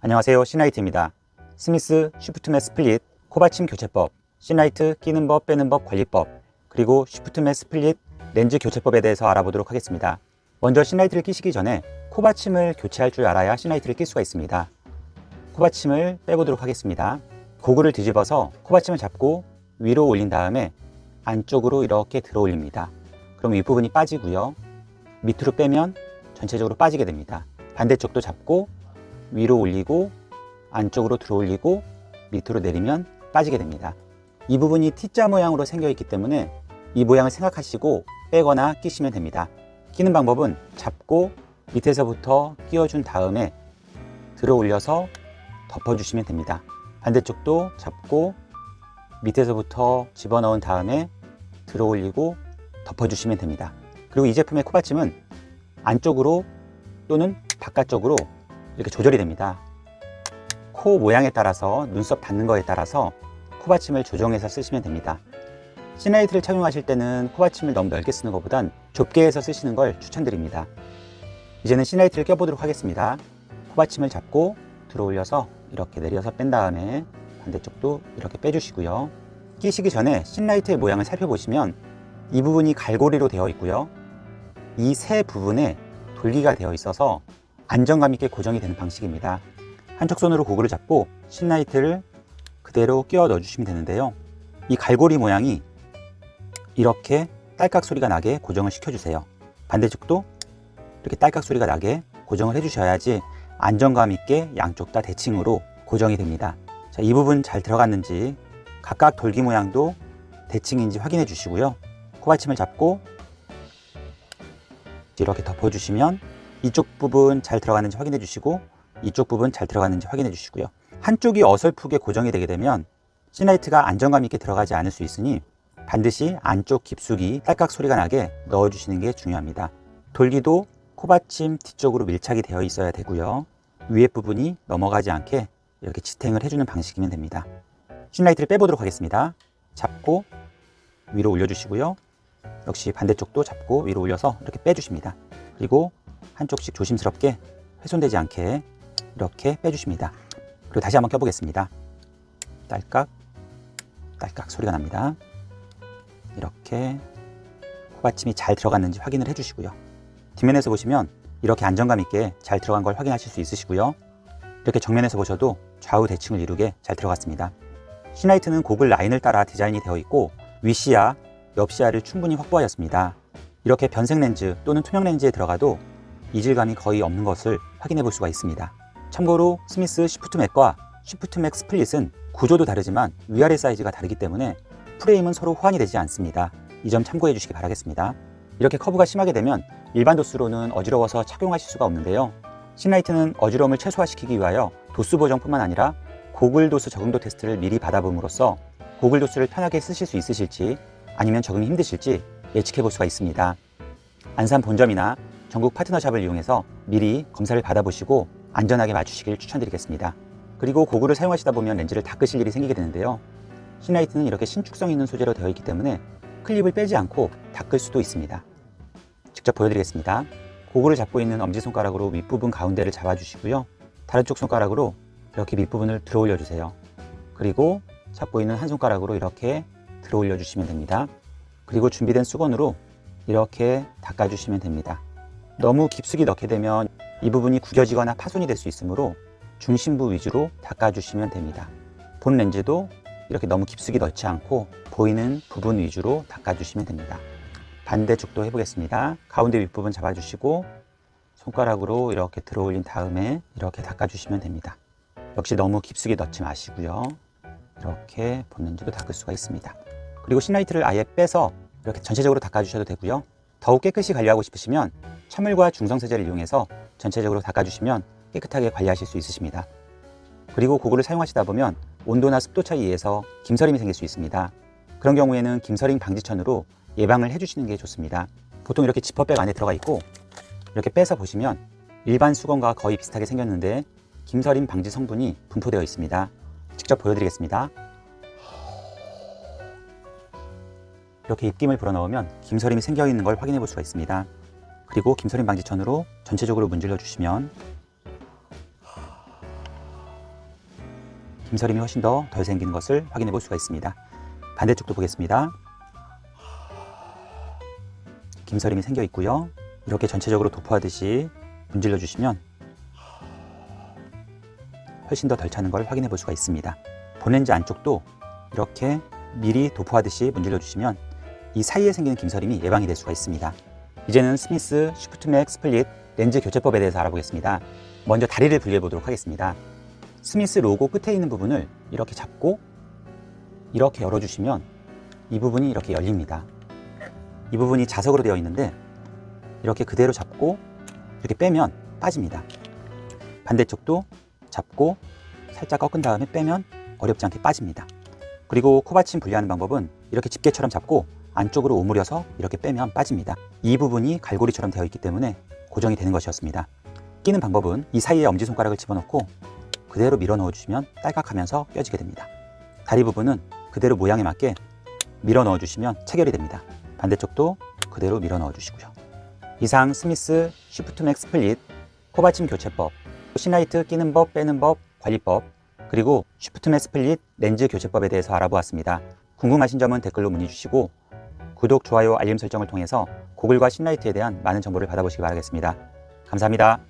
안녕하세요, 신라이트입니다. 스미스 쉬프트맷 스플릿 코받침 교체법, 신라이트 끼는 법 빼는 법 관리법, 그리고 쉬프트맷 스플릿 렌즈 교체법에 대해서 알아보도록 하겠습니다. 먼저 신라이트를 끼시기 전에 코받침을 교체할 줄 알아야 신라이트를 낄 수가 있습니다. 코받침을 빼보도록 하겠습니다. 고글을 뒤집어서 코받침을 잡고 위로 올린 다음에 안쪽으로 이렇게 들어 올립니다. 그럼 윗부분이 빠지고요. 밑으로 빼면 전체적으로 빠지게 됩니다. 반대쪽도 잡고 위로 올리고 안쪽으로 들어 올리고 밑으로 내리면 빠지게 됩니다. 이 부분이 T자 모양으로 생겨 있기 때문에 이 모양을 생각하시고 빼거나 끼시면 됩니다. 끼는 방법은 잡고 밑에서부터 끼워준 다음에 들어 올려서 덮어주시면 됩니다. 반대쪽도 잡고 밑에서부터 집어넣은 다음에 들어 올리고 덮어주시면 됩니다. 그리고 이 제품의 코받침은 안쪽으로 또는 바깥쪽으로 이렇게 조절이 됩니다. 코 모양에 따라서 눈썹 닿는 거에 따라서 코받침을 조정해서 쓰시면 됩니다. 신라이트를 착용하실 때는 코받침을 너무 넓게 쓰는 것보단 좁게 해서 쓰시는 걸 추천드립니다. 이제는 신라이트를 껴보도록 하겠습니다. 코받침을 잡고 들어 올려서 이렇게 내려서 뺀 다음에 반대쪽도 이렇게 빼주시고요. 끼시기 전에 신라이트의 모양을 살펴보시면 이 부분이 갈고리로 되어 있고요. 이 세 부분에 돌기가 되어 있어서 안정감 있게 고정이 되는 방식입니다. 한쪽 손으로 고글을 잡고 신라이트를 그대로 끼워 넣어 주시면 되는데요. 이 갈고리 모양이 이렇게 딸깍 소리가 나게 고정을 시켜주세요. 반대쪽도 이렇게 딸깍 소리가 나게 고정을 해주셔야지 안정감 있게 양쪽 다 대칭으로 고정이 됩니다. 자, 이 부분 잘 들어갔는지 각각 돌기 모양도 대칭인지 확인해 주시고요. 코받침을 잡고 이렇게 덮어주시면 이쪽 부분 잘 들어갔는지 확인해 주시고 이쪽 부분 잘 들어갔는지 확인해 주시고요. 한쪽이 어설프게 고정이 되게 되면 신라이트가 안정감 있게 들어가지 않을 수 있으니 반드시 안쪽 깊숙이 딸깍 소리가 나게 넣어 주시는 게 중요합니다. 돌기도 코받침 뒤쪽으로 밀착이 되어 있어야 되고요. 위에 부분이 넘어가지 않게 이렇게 지탱을 해주는 방식이면 됩니다. 신라이트를 빼보도록 하겠습니다. 잡고 위로 올려주시고요. 역시 반대쪽도 잡고 위로 올려서 이렇게 빼주십니다. 그리고 한쪽씩 조심스럽게 훼손되지 않게 이렇게 빼주십니다. 그리고 다시 한번 껴보겠습니다. 딸깍 딸깍 소리가 납니다. 이렇게 코받침이 잘 들어갔는지 확인을 해주시고요. 뒷면에서 보시면 이렇게 안정감 있게 잘 들어간 걸 확인하실 수 있으시고요. 이렇게 정면에서 보셔도 좌우 대칭을 이루게 잘 들어갔습니다. 신라이트는 고글 라인을 따라 디자인이 되어 있고 윗시야, 옆시야를 충분히 확보하였습니다. 이렇게 변색 렌즈 또는 투명 렌즈에 들어가도 이질감이 거의 없는 것을 확인해 볼 수가 있습니다. 참고로 스미스 쉬프트맥과 쉬프트맥 스플릿은 구조도 다르지만 위아래 사이즈가 다르기 때문에 프레임은 서로 호환이 되지 않습니다. 이 점 참고해 주시기 바라겠습니다. 이렇게 커브가 심하게 되면 일반 도수로는 어지러워서 착용하실 수가 없는데요. 신라이트는 어지러움을 최소화시키기 위하여 도수 보정뿐만 아니라 고글 도수 적응도 테스트를 미리 받아봄으로써 고글 도수를 편하게 쓰실 수 있으실지 아니면 적응이 힘드실지 예측해 볼 수가 있습니다. 안산 본점이나 전국 파트너샵을 이용해서 미리 검사를 받아보시고 안전하게 맞추시길 추천드리겠습니다. 그리고 고글을 사용하시다 보면 렌즈를 닦으실 일이 생기게 되는데요. 신라이트는 이렇게 신축성 있는 소재로 되어 있기 때문에 클립을 빼지 않고 닦을 수도 있습니다. 직접 보여드리겠습니다. 고글을 잡고 있는 엄지손가락으로 윗부분 가운데를 잡아주시고요. 다른 쪽 손가락으로 이렇게 밑부분을 들어 올려주세요. 그리고 잡고 있는 한 손가락으로 이렇게 들어 올려주시면 됩니다. 그리고 준비된 수건으로 이렇게 닦아주시면 됩니다. 너무 깊숙이 넣게 되면 이 부분이 구겨지거나 파손이 될 수 있으므로 중심부 위주로 닦아주시면 됩니다. 본 렌즈도 이렇게 너무 깊숙이 넣지 않고 보이는 부분 위주로 닦아주시면 됩니다. 반대쪽도 해보겠습니다. 가운데 윗부분 잡아주시고 손가락으로 이렇게 들어 올린 다음에 이렇게 닦아주시면 됩니다. 역시 너무 깊숙이 넣지 마시고요. 이렇게 본 렌즈도 닦을 수가 있습니다. 그리고 신라이트를 아예 빼서 이렇게 전체적으로 닦아주셔도 되고요. 더욱 깨끗이 관리하고 싶으시면 찬물과 중성세제를 이용해서 전체적으로 닦아주시면 깨끗하게 관리하실 수 있으십니다. 그리고 고글을 사용하시다 보면 온도나 습도 차이에서 김서림이 생길 수 있습니다. 그런 경우에는 김서림 방지천으로 예방을 해주시는 게 좋습니다. 보통 이렇게 지퍼백 안에 들어가 있고 이렇게 빼서 보시면 일반 수건과 거의 비슷하게 생겼는데 김서림 방지 성분이 분포되어 있습니다. 직접 보여드리겠습니다. 이렇게 입김을 불어넣으면 김서림이 생겨 있는 걸 확인해 볼 수가 있습니다. 그리고 김서림 방지천으로 전체적으로 문질러 주시면 김서림이 훨씬 더 덜 생기는 것을 확인해 볼 수가 있습니다. 반대쪽도 보겠습니다. 김서림이 생겨 있고요. 이렇게 전체적으로 도포하듯이 문질러 주시면 훨씬 더 덜 차는 걸 확인해 볼 수가 있습니다. 본렌즈 안쪽도 이렇게 미리 도포하듯이 문질러 주시면 이 사이에 생기는 김서림이 예방이 될 수가 있습니다. 이제는 스미스 쉬프트맥 스플릿 렌즈 교체법에 대해서 알아보겠습니다. 먼저 다리를 분리해 보도록 하겠습니다. 스미스 로고 끝에 있는 부분을 이렇게 잡고 이렇게 열어주시면 이 부분이 이렇게 열립니다. 이 부분이 자석으로 되어 있는데 이렇게 그대로 잡고 이렇게 빼면 빠집니다. 반대쪽도 잡고 살짝 꺾은 다음에 빼면 어렵지 않게 빠집니다. 그리고 코받침 분리하는 방법은 이렇게 집게처럼 잡고 안쪽으로 오므려서 이렇게 빼면 빠집니다. 이 부분이 갈고리처럼 되어 있기 때문에 고정이 되는 것이었습니다. 끼는 방법은 이 사이에 엄지손가락을 집어넣고 그대로 밀어 넣어주시면 딸깍하면서 껴지게 됩니다. 다리 부분은 그대로 모양에 맞게 밀어 넣어주시면 체결이 됩니다. 반대쪽도 그대로 밀어 넣어주시고요. 이상 스미스 쉬프트맥 스플릿 코받침 교체법, 신라이트 끼는 법, 빼는 법, 관리법, 그리고 쉬프트맥 스플릿 렌즈 교체법에 대해서 알아보았습니다. 궁금하신 점은 댓글로 문의 주시고 구독, 좋아요, 알림 설정을 통해서 고글과 신라이트에 대한 많은 정보를 받아보시기 바라겠습니다. 감사합니다.